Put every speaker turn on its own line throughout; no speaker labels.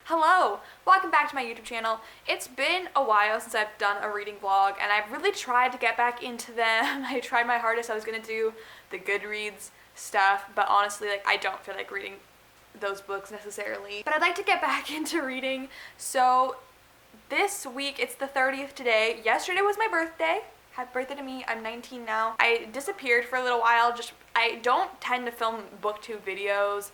Hello! Welcome back to my YouTube channel. It's been a while since I've done a reading vlog and I've really tried to get back into them. I tried my hardest. I was gonna do the Goodreads stuff, but honestly, I don't feel like reading those books necessarily. But I'd like to get back into reading. So this week, it's the 30th today. Yesterday was my birthday. Happy birthday to me. I'm 19 now. I disappeared for a little while. I don't tend to film booktube videos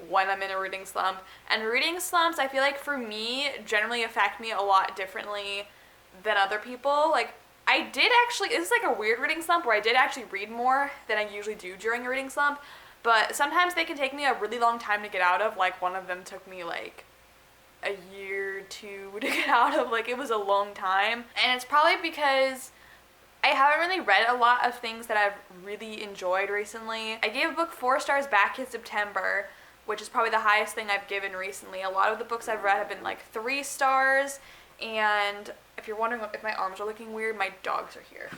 when I'm in a reading slump. And reading slumps, I feel like for me, generally affect me a lot differently than other people. I did actually, this is like a weird reading slump where I did actually read more than I usually do during a reading slump. But sometimes they can take me a really long time to get out of. One of them took me a year or two to get out of. It was a long time. And it's probably because I haven't really read a lot of things that I've really enjoyed recently. I gave a book 4 stars back in September, which is probably the highest thing I've given recently. A lot of the books I've read have been 3 stars, and if you're wondering if my arms are looking weird, my dogs are here.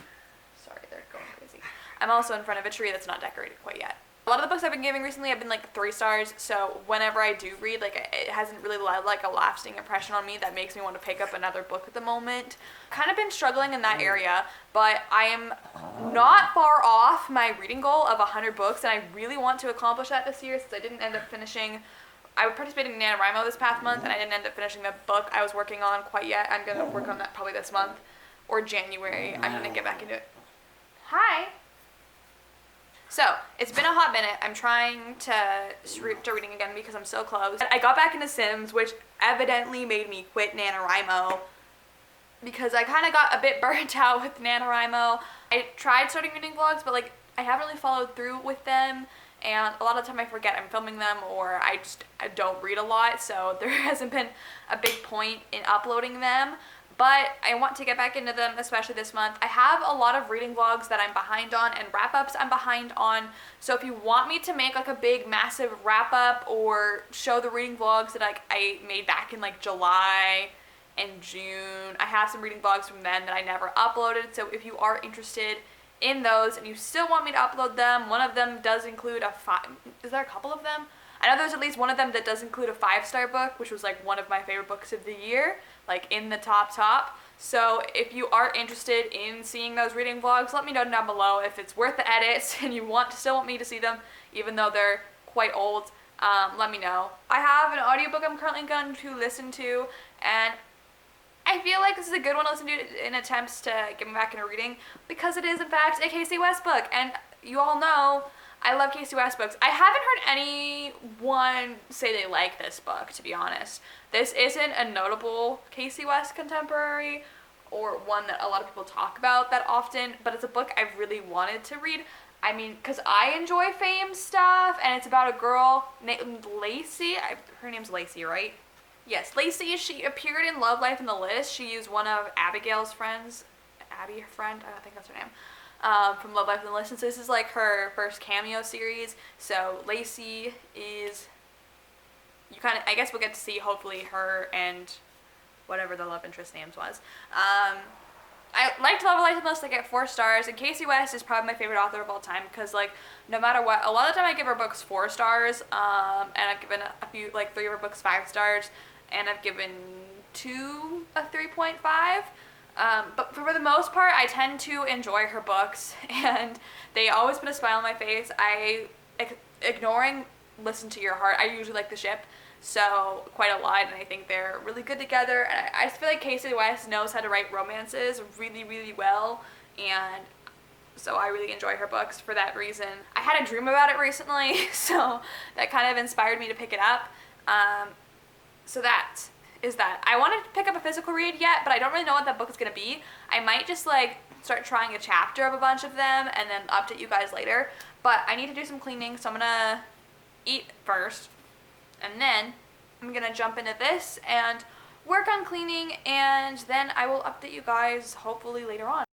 Sorry, they're going crazy. I'm also in front of a tree that's not decorated quite yet. A lot of the books I've been giving recently have been 3 stars, so whenever I do read, it hasn't really left a lasting impression on me that makes me want to pick up another book at the moment. Kind of been struggling in that area, but I am not far off my reading goal of 100 books, and I really want to accomplish that this year since I didn't end up finishing. I participated in NaNoWriMo this past month, and I didn't end up finishing the book I was working on quite yet. I'm going to work on that probably this month or January. I'm going to get back into it. Hi! So, it's been a hot minute. I'm trying to reading again because I'm so close. I got back into Sims, which evidently made me quit NaNoWriMo because I kind of got a bit burnt out with NaNoWriMo. I tried starting reading vlogs, but I haven't really followed through with them, and a lot of the time I forget I'm filming them, or I don't read a lot, so there hasn't been a big point in uploading them. But I want to get back into them, especially this month. I have a lot of reading vlogs that I'm behind on and wrap-ups I'm behind on. So if you want me to make a big, massive wrap-up or show the reading vlogs that I made back in July and June, I have some reading vlogs from then that I never uploaded. So if you are interested in those and you still want me to upload them, one of them does include is there a couple of them? I know there's at least one of them that does include a 5-star book, which was one of my favorite books of the year, in the top. So if you are interested in seeing those reading vlogs, let me know down below if it's worth the edits and you still want me to see them, even though they're quite old. Let me know. I have an audiobook I'm currently going to listen to, and I feel like this is a good one to listen to in attempts to get me back into reading, because it is in fact a Casey West book, and you all know I love Casey West books. I haven't heard anyone say they like this book, to be honest. This isn't a notable Casey West contemporary or one that a lot of people talk about that often, but it's a book I've really wanted to read. I mean, because I enjoy fame stuff, and it's about a girl named Lacey. Her name's Lacey, right? Yes, Lacey. She appeared in Love, Life, and the List. She used one of Abigail's friends. Abby, her friend? I don't think that's her name. From Love, Life, and the List. And so this is her first cameo series. So Lacey is, I guess we'll get to see hopefully her and whatever the love interest names was. I liked Love, Life, and the List. I get 4 stars. And Casey West is probably my favorite author of all time because no matter what, a lot of the time I give her books 4 stars. And I've given a few, 3 of her books 5 stars. And I've given 2 a 3.5. But for the most part, I tend to enjoy her books, and they always put a smile on my face. Ignoring Listen to Your Heart, I usually like The Ship, so quite a lot, and I think they're really good together. And I just feel like Casey West knows how to write romances really, really well, and so I really enjoy her books for that reason. I had a dream about it recently, so that kind of inspired me to pick it up. So that is that. I wanted to pick up a physical read yet, but I don't really know what that book is going to be. I might just start trying a chapter of a bunch of them and then update you guys later. But I need to do some cleaning, so I'm going to eat first. And then I'm going to jump into this and work on cleaning, and then I will update you guys hopefully later on.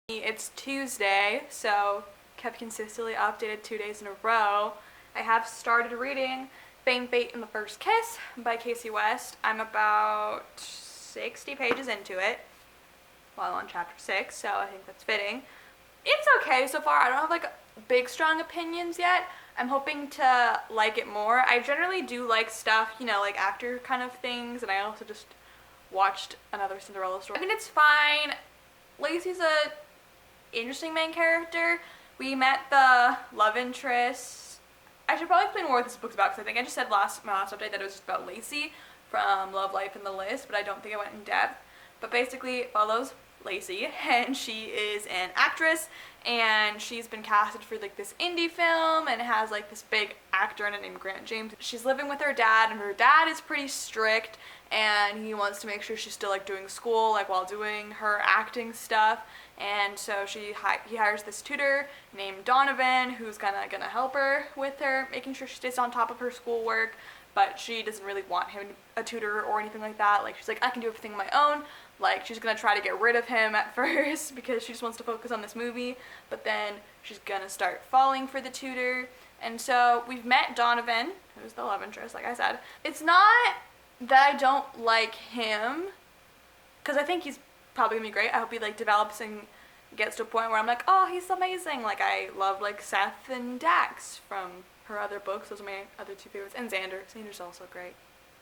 It's Tuesday, so kept consistently updated 2 days in a row. I have started reading Fame, Fate, and the First Kiss by Casey West. I'm about 60 pages into it, well, on chapter 6, so I think that's fitting. It's okay so far. I don't have big strong opinions yet. I'm hoping to like it more. I generally do like stuff, you know, like actor kind of things, and I also just watched another Cinderella story. I mean, it's fine. Lacey's a interesting main character. We met the love interest. I should probably explain more what this book's about, because I think I just said my last update that it was just about Lacey from Love, Life, and the List, but I don't think I went in depth. But basically, it follows Lacey, and she is an actress, and she's been casted for like this indie film, and it has like this big actor in it named Grant James. She's living with her dad, and her dad is pretty strict, and he wants to make sure she's still like doing school like while doing her acting stuff. And so he hires this tutor named Donovan, who's kind of gonna help her with her, making sure she stays on top of her schoolwork, but she doesn't really want him, a tutor or anything like that. Like, she's like, I can do everything on my own. Like, she's gonna try to get rid of him at first because she just wants to focus on this movie, but then she's gonna start falling for the tutor. And so we've met Donovan, who's the love interest, like I said. It's not that I don't like him, because I think he's probably gonna be great. I hope he like develops and gets to a point where I'm like, oh, he's amazing. Like, I love like Seth and Dax from her other books. Those are my other two favorites. And Xander. Xander's also great.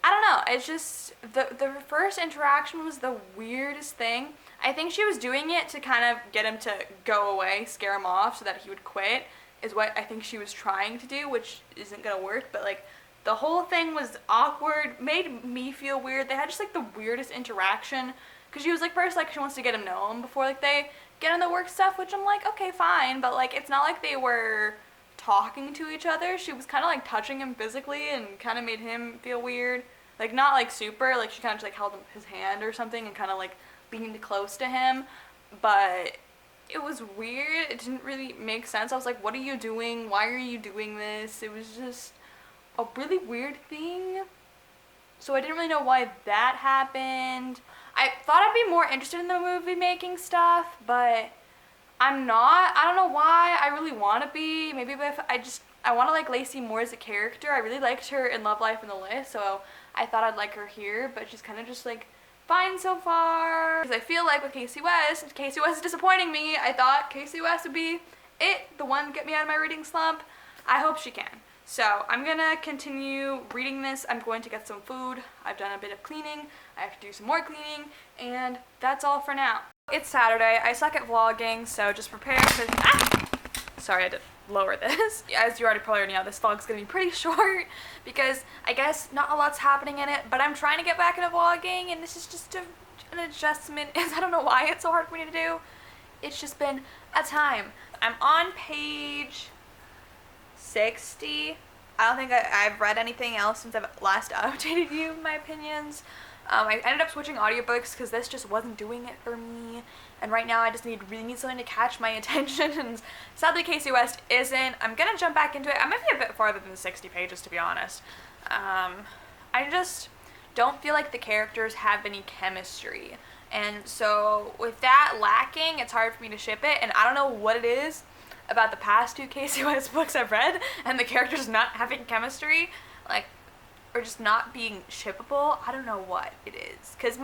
I don't know. It's just the first interaction was the weirdest thing. I think she was doing it to kind of get him to go away, scare him off so that he would quit, is what I think she was trying to do, which isn't gonna work. But like, the whole thing was awkward, made me feel weird. They had just like the weirdest interaction, because she was like, first like she wants to get him know him before like they get in the work stuff, which I'm like, okay, fine, but like it's not like they were talking to each other. She was kind of like touching him physically and kind of made him feel weird. Like, not like super, like she kind of just like held his hand or something and kind of like leaned close to him, but it was weird. It didn't really make sense. I was like, what are you doing? Why are you doing this? It was just a really weird thing. So I didn't really know why that happened. I thought I'd be more interested in the movie making stuff, but I'm not. I don't know why. I really want to be. Maybe if I want to like Lacey more as a character. I really liked her in Love, Life, and the List, so I thought I'd like her here, but she's kind of just like fine so far. Because I feel like with Casey West is disappointing me. I thought Casey West would be the one to get me out of my reading slump. I hope she can. So I'm gonna continue reading this. I'm going to get some food. I've done a bit of cleaning. I have to do some more cleaning, and that's all for now. It's Saturday. I suck at vlogging, so just prepare for Sorry, I had to lower this. As you already probably know, this vlog's gonna be pretty short because I guess not a lot's happening in it, but I'm trying to get back into vlogging, and this is just an adjustment. I don't know why it's so hard for me to do. It's just been a time. I'm on page 60. I don't think I've read anything else since I've last updated you my opinions. I ended up switching audiobooks because this just wasn't doing it for me, and right now I just really need something to catch my attention, and sadly Casey West isn't. I'm gonna jump back into it. I might be a bit farther than 60 pages, to be honest. I just don't feel like the characters have any chemistry, and so with that lacking, it's hard for me to ship it, and I don't know what it is about the past two Casey West books I've read and the characters not having chemistry, like, or just not being shippable. I don't know what it is, because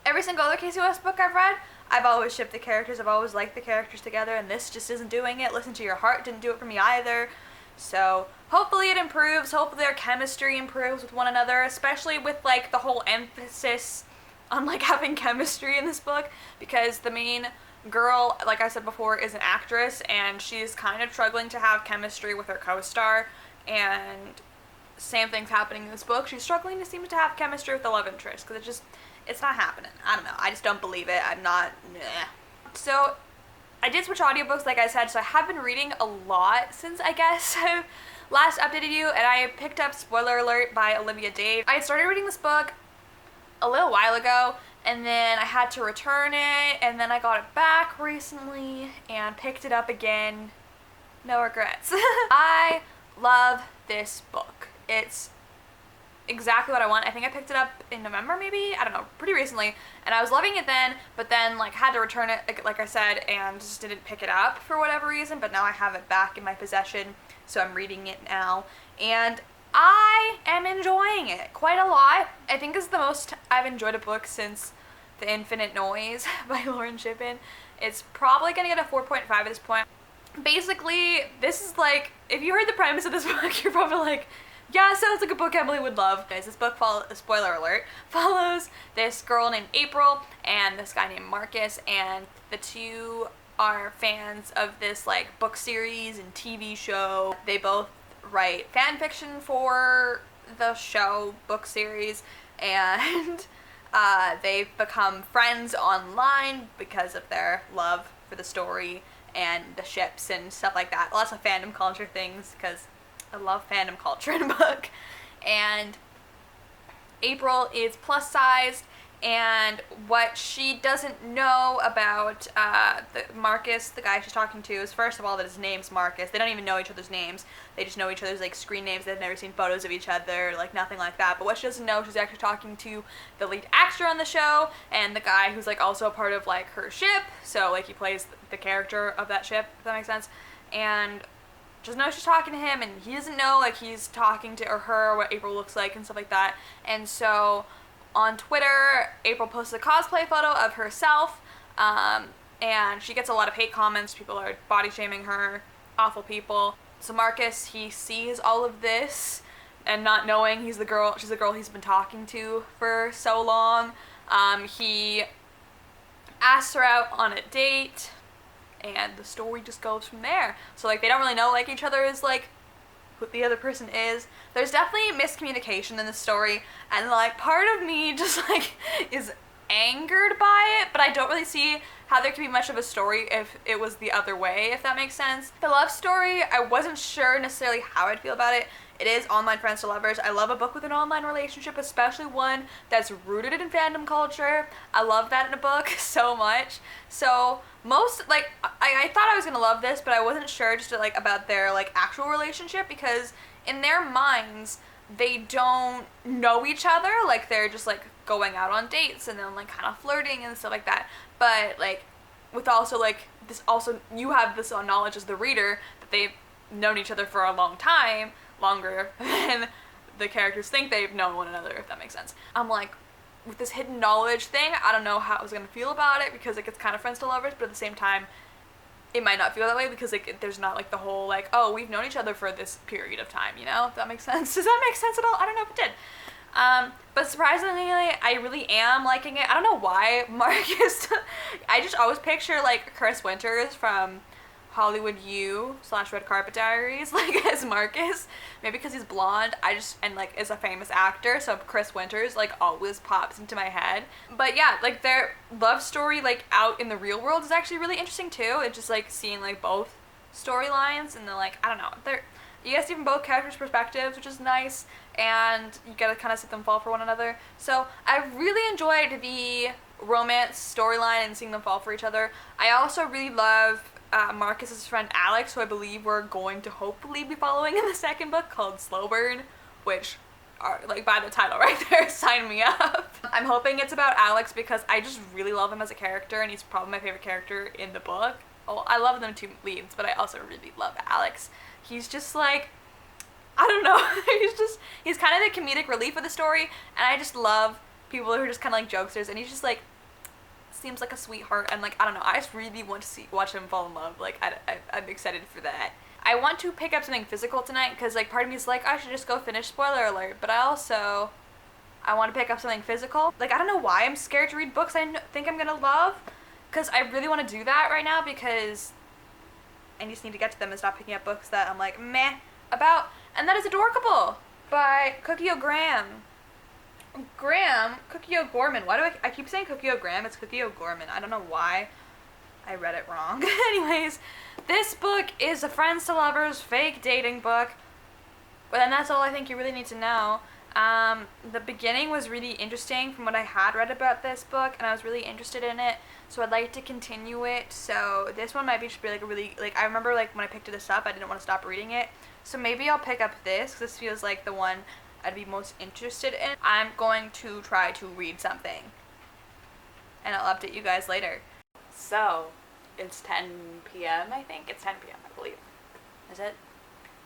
every single other Casey West book I've read, I've always shipped the characters. I've always liked the characters together, and this just isn't doing it. Listen to Your Heart didn't do it for me either. So hopefully it improves. Hopefully their chemistry improves with one another, especially with like the whole emphasis on like having chemistry in this book, because the main girl, like I said before, is an actress, and she's kind of struggling to have chemistry with her co-star, and same thing's happening in this book. She's struggling to seem to have chemistry with the love interest, because it's not happening. I don't know. I just don't believe it. I'm not, So I did switch audiobooks, like I said, so I have been reading a lot since I guess I last updated you, and I picked up Spoiler Alert by Olivia Dave. I had started reading this book a little while ago, and then I had to return it, and then I got it back recently and picked it up again. No regrets. I love this book. It's exactly what I want. I think I picked it up in November, maybe? I don't know, pretty recently, and I was loving it then, but then like had to return it, like I said, and just didn't pick it up for whatever reason, but now I have it back in my possession, so I'm reading it now, and I am enjoying it quite a lot. I think it's the most I've enjoyed a book since The Infinite Noise by Lauren Shippen. It's probably gonna get a 4.5 at this point. basically, this is like, if you heard the premise of this book, you're probably like, yeah, sounds like a book Emily would love. Guys, this book, spoiler alert, follows this girl named April and this guy named Marcus, and the two are fans of this like book series and TV show. They both write fan fiction for the show book series, and they've become friends online because of their love for the story and the ships and stuff like that. Lots of fandom culture things, because I love fandom culture in a book. And April is plus sized, and what she doesn't know about Marcus, the guy she's talking to, is first of all that his name's Marcus. They don't even know each other's names. They just know each other's like screen names. They've never seen photos of each other, like nothing like that. But what she doesn't know, she's actually talking to the lead actor on the show and the guy who's like also a part of like her ship. So like he plays the character of that ship, if that makes sense. And just know she's talking to him, and he doesn't know like he's talking to her, what April looks like and stuff like that. And so on Twitter, April posts a cosplay photo of herself, and she gets a lot of hate comments. People are body shaming her, awful people. So Marcus, he sees all of this, and not knowing she's the girl he's been talking to for so long, he asks her out on a date, and the story just goes from there. So like they don't really know like each other is like who the other person is. There's definitely miscommunication in the story, and like part of me just like is angered by it, but I don't really see how there could be much of a story if it was the other way, if that makes sense. The love story, I wasn't sure necessarily how I'd feel about it. It is online friends to lovers. I love a book with an online relationship, especially one that's rooted in fandom culture. I love that in a book so much. So most, like, I thought I was gonna love this, but I wasn't sure just like about their like actual relationship, because in their minds they don't know each other. Like they're just like going out on dates and then like kind of flirting and stuff like that. But like with also like this, also you have this knowledge as the reader that they've known each other for a long time, longer than the characters think they've known one another, if that makes sense. I'm like, with this hidden knowledge thing, I don't know how I was gonna feel about it, because like it's kind of friends to lovers, but at the same time it might not feel that way, because like there's not like the whole like, oh, we've known each other for this period of time, you know, if that makes sense. Does that make sense at all? I don't know if it did. But surprisingly, I really am liking it. I don't know why Marcus, I just always picture like Chris Winters from Hollywood U/Red Carpet Diaries, like as Marcus, maybe because he's blonde, and like is a famous actor, so Chris Winters like always pops into my head. But yeah, like their love story like out in the real world is actually really interesting too. It's just like seeing like both storylines, and they're like, I don't know, you guys see from both characters' perspectives, which is nice, and you gotta kind of see them fall for one another. So I really enjoyed the romance storyline and seeing them fall for each other. I also really love Marcus's friend Alex, who I believe we're going to hopefully be following in the second book, called Slow Burn, which are like by the title right there, sign me up. I'm hoping it's about Alex, because I just really love him as a character, and he's probably my favorite character in the book. Oh, I love them two leads, but I also really love Alex. He's just like, I don't know, he's kind of the comedic relief of the story, and I just love people who are just kind of like jokesters, and he's just like, seems like a sweetheart, and like, I don't know, I just really want to watch him fall in love. Like I'm excited for that. I want to pick up something physical tonight, because like part of me is like, I should just go finish, spoiler alert, but I want to pick up something physical. Like I don't know why I'm scared to read books I think I'm gonna love, because I really want to do that right now, because I just need to get to them and stop picking up books that I'm like meh about. And that is Adorkable by Cookie O'Graham. Cookie O'Gorman. Why do I keep saying Cookie O'Graham? It's Cookie O'Gorman. I don't know why I read it wrong. Anyways, this book is a friends to lovers fake dating book. But then that's all I think you really need to know. The beginning was really interesting from what I had read about this book, and I was really interested in it, so I'd like to continue it. So this one might be just be like a really, like, I remember like when I picked this up, I didn't want to stop reading it, so maybe I'll pick up this, 'cause this feels like the one I'd be most interested in. I'm going to try to read something, and I'll update you guys later. So it's 10 p.m. I think it's 10 p.m. I believe. Is it?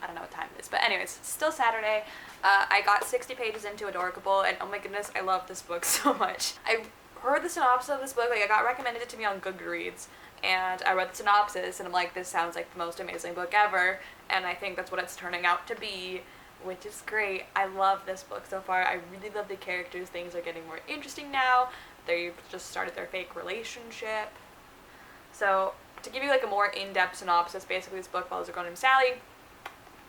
I don't know what time it is, but anyways, it's still Saturday. I got 60 pages into Adorkable, and oh my goodness, I love this book so much. I heard the synopsis of this book, like I got recommended it to me on Goodreads, and I read the synopsis and I'm like, this sounds like the most amazing book ever, and I think that's what it's turning out to be, which is great. I love this book so far. I really love the characters. Things are getting more interesting now. They just started their fake relationship. So to give you like a more in-depth synopsis, basically this book follows a girl named Sally,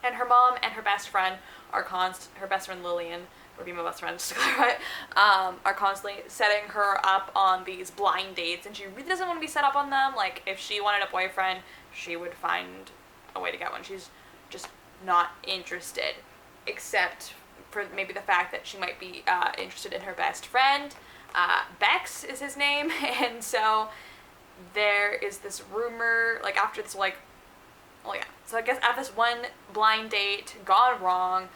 and her mom and her best friend her best friend Lillian, would be my best friend, just to clarify, are constantly setting her up on these blind dates, and she really doesn't want to be set up on them. Like, if she wanted a boyfriend, she would find a way to get one. She's just not interested, except for maybe the fact that she might be interested in her best friend. Bex is his name, and so there is this rumor, like, after this, like, well, yeah, so I guess after this one blind date gone wrong,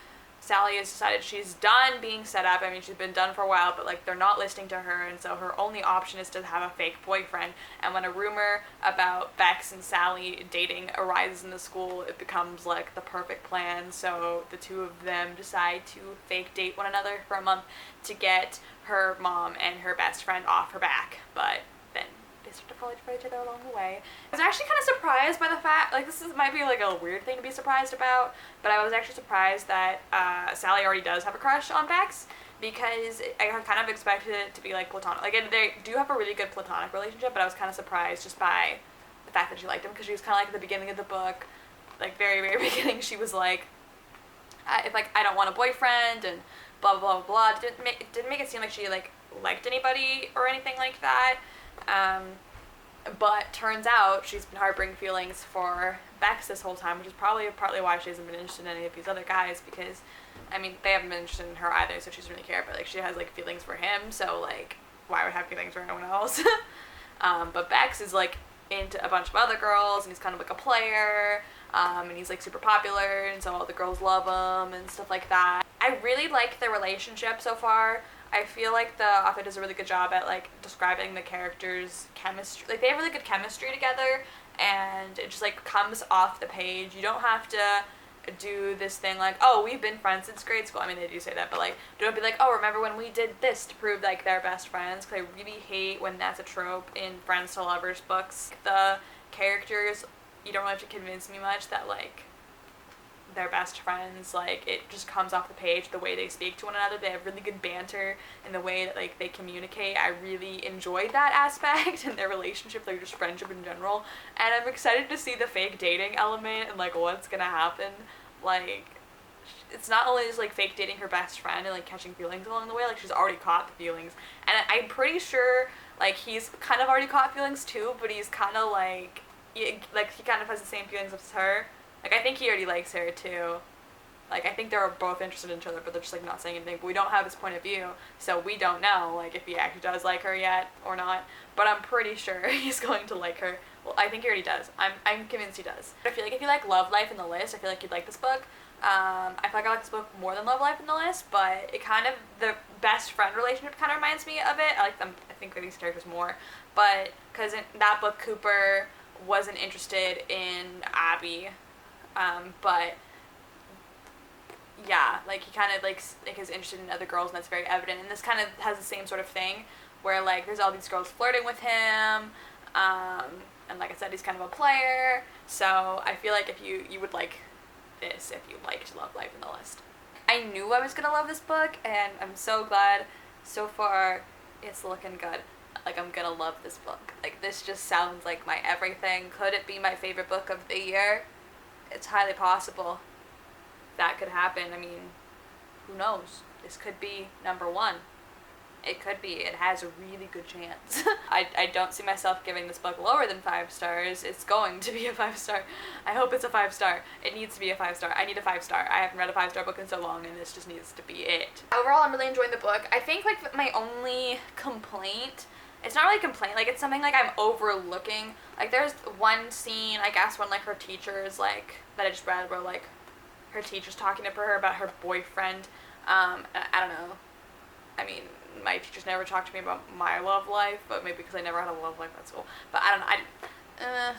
Sally has decided she's done being set up. I mean, she's been done for a while, but, like, they're not listening to her, and so her only option is to have a fake boyfriend. And when a rumor about Bex and Sally dating arises in the school, it becomes, like, the perfect plan. So the two of them decide to fake date one another for a month to get her mom and her best friend off her back. But then they start to fall for each other along the way. I was actually kind of surprised by the fact, like, might be like a weird thing to be surprised about, but I was actually surprised that Sally already does have a crush on Bex, because I kind of expected it to be like platonic. Like, they do have a really good platonic relationship, but I was kind of surprised just by the fact that she liked him, because she was kind of like at the beginning of the book, like very, very beginning, she was like, if like I don't want a boyfriend and blah blah blah blah. It didn't make it seem like she like liked anybody or anything like that. But turns out she's been harboring feelings for Bex this whole time, which is probably partly why she hasn't been interested in any of these other guys, because, I mean, they haven't been interested in her either, so she doesn't really care, but, like, she has, like, feelings for him, so, like, why would have feelings for anyone else? But Bex is, like, into a bunch of other girls, and he's kind of, like, a player, and he's, like, super popular, and so all the girls love him, and stuff like that. I really like their relationship so far. I feel like the author does a really good job at, like, describing the characters' chemistry. Like, they have really good chemistry together, and it just, like, comes off the page. You don't have to do this thing like, oh, we've been friends since grade school. I mean, they do say that, but, like, don't be like, oh, remember when we did this, to prove, like, they're best friends, because I really hate when that's a trope in friends to lovers books. The characters, you don't really have to convince me much that, like, they're best friends. Like, it just comes off the page, the way they speak to one another. They have really good banter in the way that, like, they communicate. I really enjoyed that aspect in their relationship, like, just friendship in general, and I'm excited to see the fake dating element and, like, what's gonna happen. Like, it's not only just, like, fake dating her best friend and, like, catching feelings along the way, like, she's already caught the feelings, and I'm pretty sure, like, he's kind of already caught feelings too, but he's kind of, like, he kind of has the same feelings as her. Like, I think he already likes her, too. Like, I think they're both interested in each other, but they're just, like, not saying anything. But we don't have his point of view, so we don't know, like, if he actually does like her yet or not. But I'm pretty sure he's going to like her. Well, I think he already does. I'm convinced he does. I feel like if you like Love Life in the List, I feel like you'd like this book. I feel like I like this book more than Love Life in the List, but it kind of, the best friend relationship kind of reminds me of it. I like them, I think, these characters more. But, because in that book, Cooper wasn't interested in Abby. But yeah, like, he kind of, like is interested in other girls, and that's very evident, and this kind of has the same sort of thing, where, like, there's all these girls flirting with him, and like I said, he's kind of a player, so I feel like if you would like this if you liked Love Life in the List. I knew I was gonna love this book, and I'm so glad. So far, it's looking good. Like, I'm gonna love this book. Like, this just sounds like my everything. Could it be my favorite book of the year? It's highly possible that could happen. I mean, who knows? This could be number one. It could be. It has a really good chance. I don't see myself giving this book lower than 5 stars. It's going to be a 5-star. I hope it's a 5-star. It needs to be a 5-star. I need a 5-star. I haven't read a 5-star book in so long, and this just needs to be it. Overall, I'm really enjoying the book. I think, like, my only complaint, it's not really a complaint, like, it's something, like, I'm overlooking. Like, there's one scene, I guess, when, like, her teachers, like, that I just read, where, like, her teacher's talking to her about her boyfriend. I don't know. I mean, my teachers never talked to me about my love life, but maybe because I never had a love life at school. But I don't know,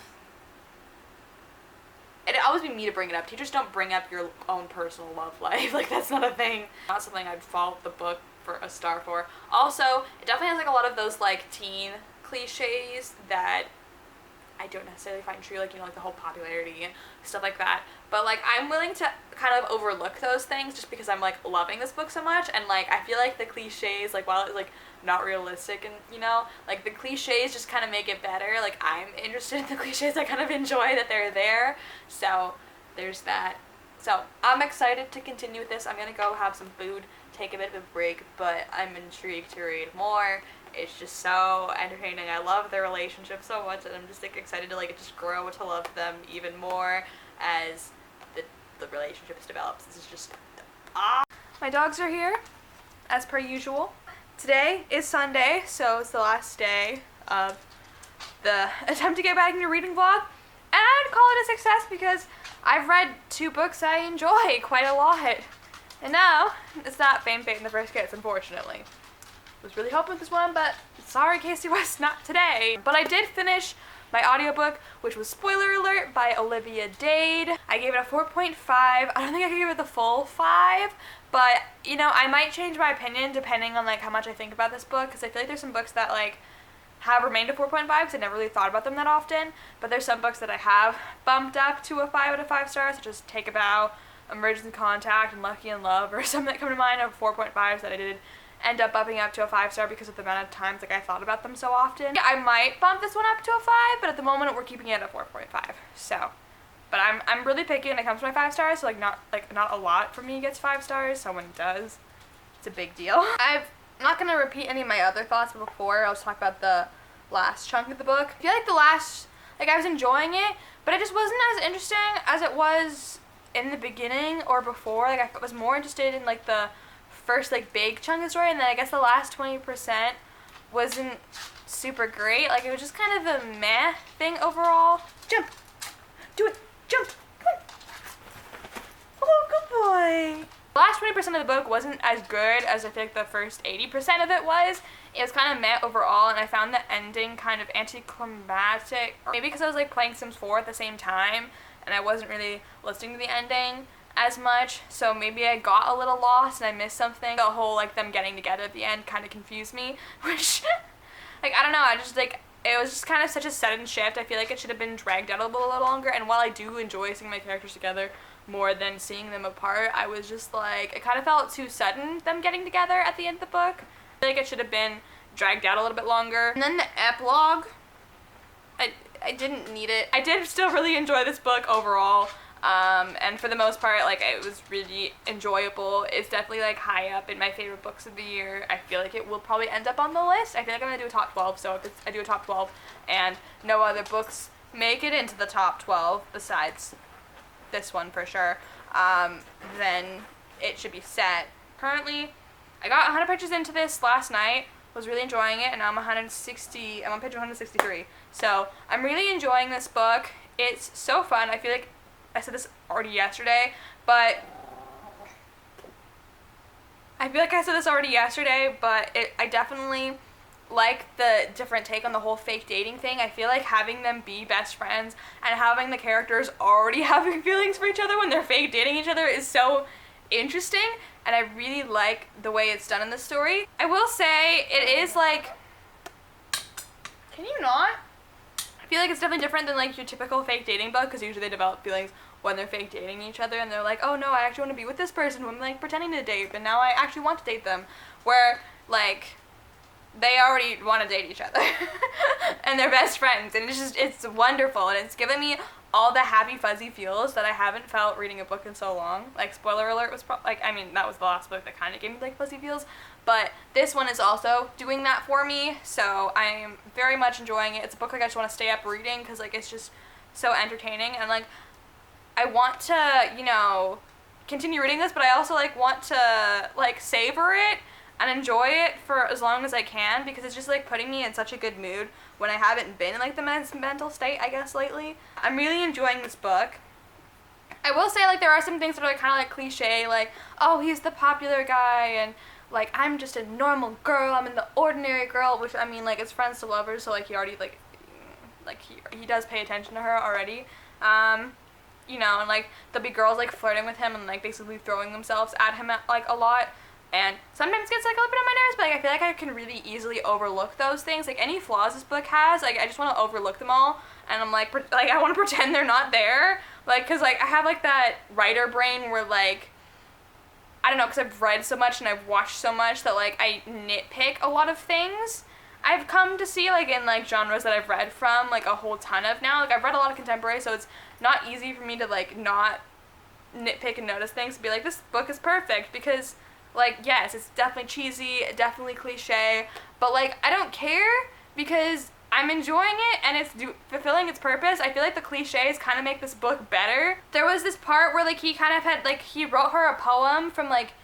it'd always be me to bring it up. Teachers don't bring up your own personal love life. Like, that's not a thing. Not something I'd fault the book for a star for. Also, it definitely has, like, a lot of those, like, teen cliches that I don't necessarily find true, like, you know, like the whole popularity and stuff like that. But like I'm willing to kind of overlook those things just because I'm like loving this book so much, and like I feel like the cliches, like while it's like not realistic and, you know, like the cliches just kind of make it better. Like I'm interested in the cliches, I kind of enjoy that they're there. So there's that. So I'm excited to continue with this. I'm gonna go have some food, take a bit of a break, but I'm intrigued to read more. It's just so entertaining. I love their relationship so much, and I'm just like excited to like just grow to love them even more as the relationships develops. This is just My dogs are here, as per usual. Today is Sunday, so it's the last day of the attempt to get back into reading vlog, and I would call it a success because I've read 2 books I enjoy quite a lot. And now, it's not Fame, Fate, and the First Kiss, unfortunately. Was really hoping with this one, but sorry Casey West, not today. But I did finish my audiobook, which was Spoiler Alert by Olivia Dade. I gave it a 4.5. I don't think I could give it the full 5, but you know, I might change my opinion depending on like how much I think about this book, because I feel like there's some books that like have remained a 4.5 because I never really thought about them that often, but there's some books that I have bumped up to a 5 out of 5 stars, such as Take a Bow, Emergency Contact, and Lucky in Love, or some that come to mind of 4.5s that I did end up bumping up to a 5-star because of the amount of times like I thought about them so often. Yeah, I might bump this one up to a 5, but at the moment we're keeping it at 4.5. So, but I'm really picky when it comes to my 5 stars, so not a lot for me gets 5 stars, so when it does, it's a big deal. I'm not gonna repeat any of my other thoughts before. I'll just talk about the last chunk of the book. I feel like the last, like I was enjoying it, but it just wasn't as interesting as it was in the beginning or before. Like I was more interested in like the first like big chunk of the story, and then I guess the last 20% wasn't super great. Like it was just kind of a meh thing overall. Jump! Do it! Jump! Come on! Oh, good boy! The last 20% of the book wasn't as good as I think the first 80% of it was. It was kind of meh overall, and I found the ending kind of anticlimactic. Maybe because I was like playing Sims 4 at the same time, and I wasn't really listening to the ending as much, so maybe I got a little lost and I missed something. The whole like them getting together at the end kind of confused me, which like I don't know, I just like it was just kind of such a sudden shift. I feel like it should have been dragged out a little longer, and while I do enjoy seeing my characters together more than seeing them apart, I was just like, it kind of felt too sudden, them getting together at the end of the book. I feel like it should have been dragged out a little bit longer. And then the epilogue, I didn't need it. I did still really enjoy this book overall. And for the most part, like, it was really enjoyable. It's definitely, like, high up in my favorite books of the year. I feel like it will probably end up on the list. I feel like I'm gonna do a top 12, so if I do a top 12 and no other books make it into the top 12 besides this one for sure, then it should be set. Currently, I got 100 pages into this last night, was really enjoying it, and now I'm on page 163. So, I'm really enjoying this book. It's so fun. I feel like I said this already yesterday, but I definitely like the different take on the whole fake dating thing. I feel like having them be best friends and having the characters already having feelings for each other when they're fake dating each other is so interesting, and I really like the way it's done in the story. I will say it is like, can you not? I feel like it's definitely different than like your typical fake dating book, because usually they develop feelings when they're fake dating each other and they're like, oh no, I actually want to be with this person who I'm like pretending to date, but now I actually want to date them. Where like they already want to date each other and they're best friends, and it's wonderful, and it's given me all the happy fuzzy feels that I haven't felt reading a book in so long. Like, spoiler alert, was that was the last book that kind of gave me like fuzzy feels, but this one is also doing that for me, so I am very much enjoying it. It's a book like I just want to stay up reading because like it's just so entertaining, and like I want to, you know, continue reading this, but I also like want to like savor it and enjoy it for as long as I can, because it's just like putting me in such a good mood when I haven't been in like the mental state, I guess, lately. I'm really enjoying this book. I will say, like, there are some things that are like kind of like cliche, like, oh, he's the popular guy, and like I'm just a normal girl, I'm in the ordinary girl, which I mean, like, it's friends to lovers, so like he already like he does pay attention to her already. You know, and like there'll be girls like flirting with him and like basically throwing themselves at him like a lot, and sometimes it gets like a little bit on my nerves, but like I feel like I can really easily overlook those things. Like, any flaws this book has, like, I just want to overlook them all, and I'm like I want to pretend they're not there. Like, because, like, I have, like, that writer brain where, like, I don't know, because I've read so much and I've watched so much that, like, I nitpick a lot of things. I've come to see, like, in, like, genres that I've read from, like, a whole ton of now. Like, I've read a lot of contemporary, so it's not easy for me to, like, not nitpick and notice things and be like, this book is perfect, because, like, yes, it's definitely cheesy, definitely cliche, but, like, I don't care, because I'm enjoying it, and it's fulfilling its purpose. I feel like the cliches kind of make this book better. There was this part where, like, he kind of had, like, he wrote her a poem from, like,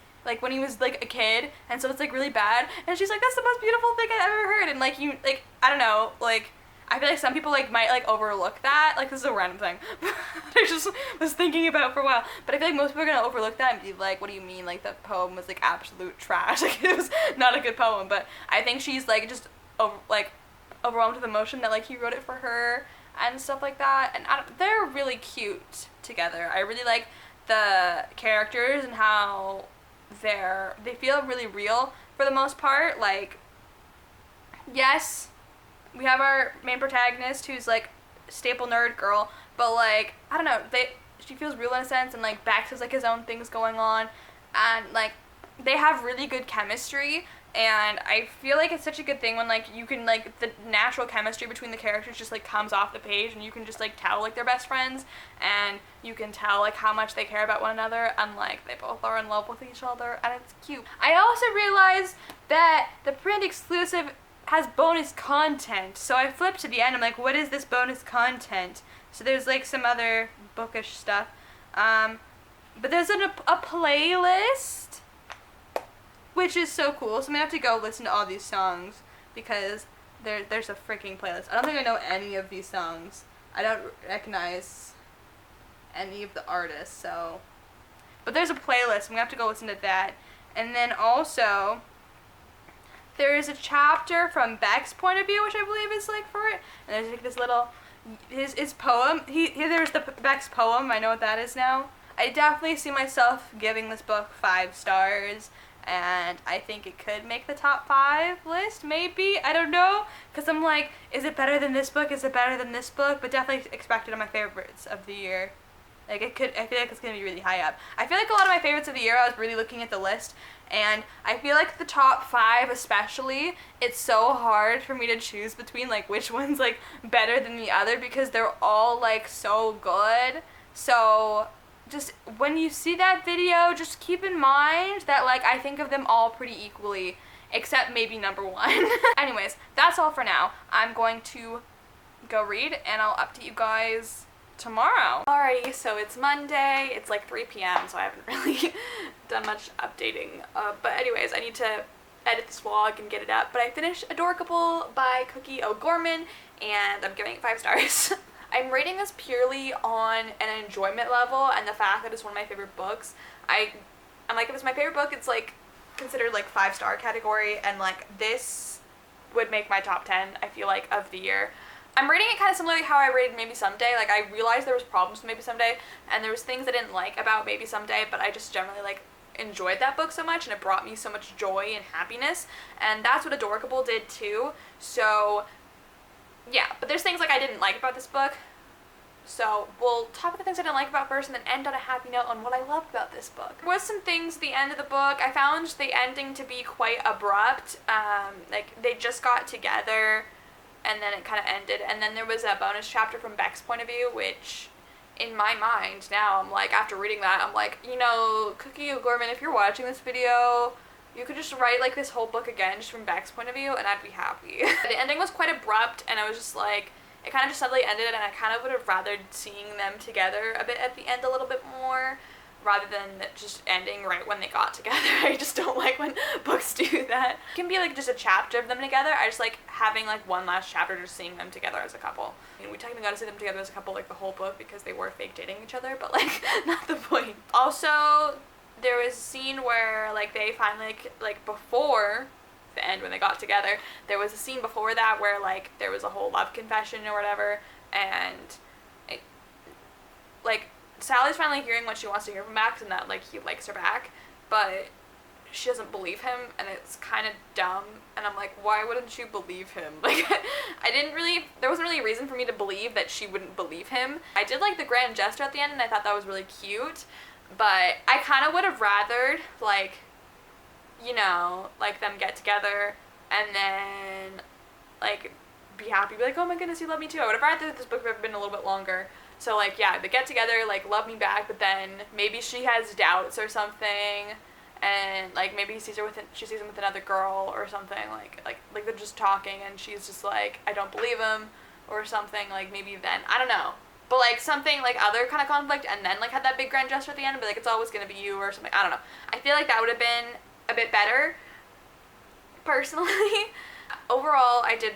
when he was, like, a kid, and so it's, like, really bad, and she's like, that's the most beautiful thing I've ever heard, and, like, I don't know, like, I feel like some people, like, might, like, overlook that. Like, this is a random thing I just was thinking about for a while. But I feel like most people are gonna overlook that and be like, what do you mean? Like, the poem was, like, absolute trash. Like, it was not a good poem. But I think she's, like, just, overwhelmed with emotion that, like, he wrote it for her and stuff like that. And they're really cute together. I really like the characters and how they feel really real for the most part. Like, yes, we have our main protagonist who's, like, staple nerd girl, but, like, I don't know, she feels real in a sense, and, like, Bex has, like, his own things going on, and, like, they have really good chemistry, and I feel like it's such a good thing when, like, you can, like, the natural chemistry between the characters just, like, comes off the page, and you can just, like, tell, like, they're best friends, and you can tell, like, how much they care about one another, and, like, they both are in love with each other, and it's cute. I also realized that the print exclusive has bonus content, so I flipped to the end. I'm like, what is this bonus content? So there's, like, some other bookish stuff, but there's a playlist, which is so cool. So I'm gonna have to go listen to all these songs because there's a freaking playlist. I don't think I know any of these songs. I don't recognize any of the artists, so, but there's a playlist. I'm gonna have to go listen to that, and then also there is a chapter from Beck's point of view, which I believe is, like, for it. And there's, like, this little, his poem. There's the Beck's poem. I know what that is now. I definitely see myself giving this book 5 stars. And I think it could make the top 5 list, maybe. I don't know. Because I'm like, is it better than this book? Is it better than this book? But definitely expected on my favorites of the year. Like, I feel like it's going to be really high up. I feel like a lot of my favorites of the year, I was really looking at the list, and I feel like the top 5 especially, it's so hard for me to choose between, like, which one's, like, better than the other, because they're all, like, so good. So, just, when you see that video, just keep in mind that, like, I think of them all pretty equally, except maybe number 1. Anyways, that's all for now. I'm going to go read, and I'll update you guys tomorrow. Alrighty, so it's Monday, it's like 3 p.m, so I haven't really done much updating, but anyways, I need to edit this vlog and get it up, but I finished Adorkable by Cookie O'Gorman, and I'm giving it 5 stars. I'm rating this purely on an enjoyment level, and the fact that it's one of my favorite books. I'm like, if it's my favorite book, it's, like, considered, like, 5-star category, and, like, this would make my top 10, I feel like, of the year. I'm rating it kind of similarly how I rated Maybe Someday. Like, I realized there was problems with Maybe Someday, and there was things I didn't like about Maybe Someday, but I just generally, like, enjoyed that book so much, and it brought me so much joy and happiness, and that's what Adorkable did too. So, yeah, but there's things, like, I didn't like about this book, so we'll talk about the things I didn't like about first, and then end on a happy note on what I loved about this book. There was some things at the end of the book. I found the ending to be quite abrupt. Like, they just got together, and then it kind of ended, and then there was a bonus chapter from Beck's point of view, which, in my mind, now, I'm like, after reading that, I'm like, you know, Cookie O'Gorman, if you're watching this video, you could just write, like, this whole book again, just from Beck's point of view, and I'd be happy. The ending was quite abrupt, and I was just like, it kind of just suddenly ended, and I kind of would have rathered seeing them together a bit at the end a little bit more, rather than just ending right when they got together. I just don't like when books do that. It can be, like, just a chapter of them together. I just like having, like, one last chapter, just seeing them together as a couple. I mean, we technically got to see them together as a couple, like, the whole book, because they were fake dating each other, but, like, not the point. Also, there was a scene where, like, they finally, like, before the end when they got together, there was a scene before that where, like, there was a whole love confession or whatever, and it, like, Sally's finally hearing what she wants to hear from Max, and that, like, he likes her back, but she doesn't believe him, and it's kind of dumb, and I'm like, why wouldn't you believe him? Like, there wasn't really a reason for me to believe that she wouldn't believe him. I did like the grand gesture at the end, and I thought that was really cute, but I kind of would have rathered, like, you know, like, them get together, and then, like, be happy, be like, oh my goodness, you love me too. I would have rather this book would have been a little bit longer. So, like, yeah, they get together, like, love me back, but then maybe she has doubts or something, and, like, maybe she sees him with another girl or something, like they're just talking, and she's just like, I don't believe him, or something, like, maybe then, I don't know. But, like, something, like, other kind of conflict, and then, like, had that big grand gesture at the end, and be like, it's always gonna be you, or something, I don't know. I feel like that would have been a bit better, personally. Overall, I did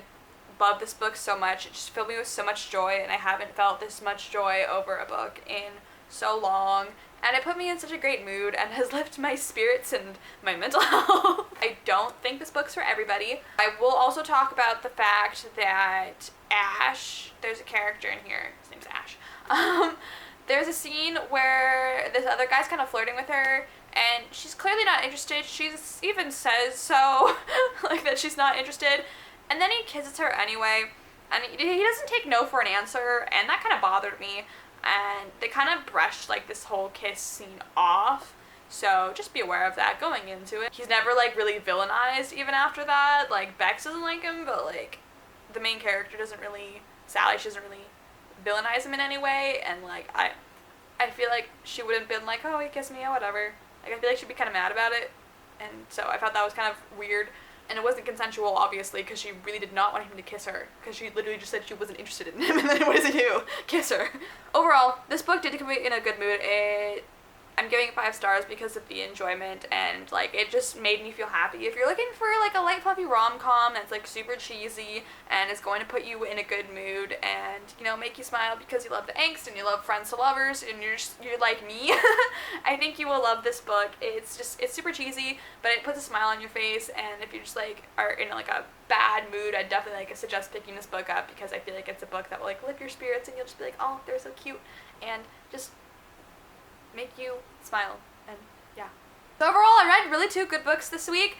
love this book so much. It just filled me with so much joy, and I haven't felt this much joy over a book in so long, and it put me in such a great mood and has lifted my spirits and my mental health. I don't think this book's for everybody. I will also talk about the fact that Ash, there's a character in here, his name's Ash, there's a scene where this other guy's kind of flirting with her, and she's clearly not interested. She even says so, like, that she's not interested. And then he kisses her anyway, and he doesn't take no for an answer, and that kind of bothered me. And they kind of brushed, like, this whole kiss scene off, so just be aware of that going into it. He's never, like, really villainized even after that. Like, Bex doesn't like him, but, like, the main character doesn't really, Sally, she doesn't really villainize him in any way, and, like, I feel like she wouldn't have been like, oh, he kissed me, or whatever. Like, I feel like she'd be kind of mad about it, and so I thought that was kind of weird. And it wasn't consensual, obviously, because she really did not want him to kiss her, because she literally just said she wasn't interested in him, and then what does he do? Kiss her. Overall, this book did put me in a good mood. I'm giving it 5 stars because of the enjoyment, and, like, it just made me feel happy. If you're looking for, like, a light, fluffy rom-com that's, like, super cheesy and is going to put you in a good mood and, you know, make you smile because you love the angst and you love friends to lovers and you're like me, I think you will love this book. It's super cheesy, but it puts a smile on your face, and if you just, like, are in, like, a bad mood, I'd definitely, like, suggest picking this book up because I feel like it's a book that will, like, lift your spirits and you'll just be like, oh, they're so cute, and just make you smile, and yeah. So overall, I read really 2 good books this week.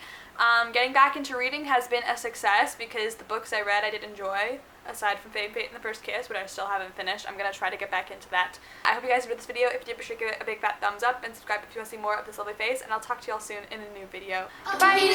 Getting back into reading has been a success because the books I read I did enjoy, aside from Fate and the First Kiss, which I still haven't finished. I'm gonna try to get back into that. I hope you guys enjoyed this video. If you did, be sure to give it a big fat thumbs up and subscribe if you want to see more of this lovely face, and I'll talk to y'all soon in a new video. Goodbye!